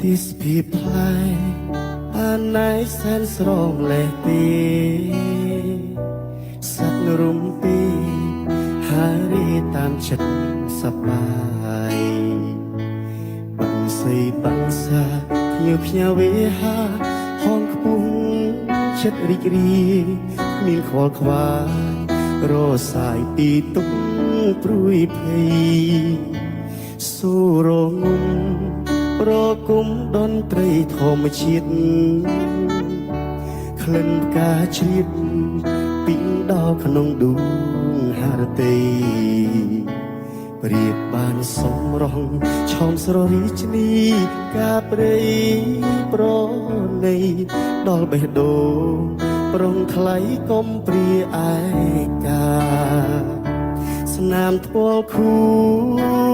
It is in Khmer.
This people អានណៃសែនស្រងលេះទីសត្វរុំពីហារីតាមចិត្តសបាយបង្ស័យបង្សាញើផ្ញើវេហាហងខ្ពស់ចិត្តរីករាយគ្មានខ្វល់ខ្វាយរសាយពីទុកព្រួយភ័យសូរងំប្រគុំតន្ត្រីធម្មជាតិក្លិនផ្កាជ្រាបពីងដល់ក្នុងដួងហារតីព្រៀបបានសំរងឆោមស្ររីជ្នីកាព្រៃប្រណីដល់បេះដូងប្រងថ្លៃកំព្រាឯកាស្នាមថ្ពាល់ខួ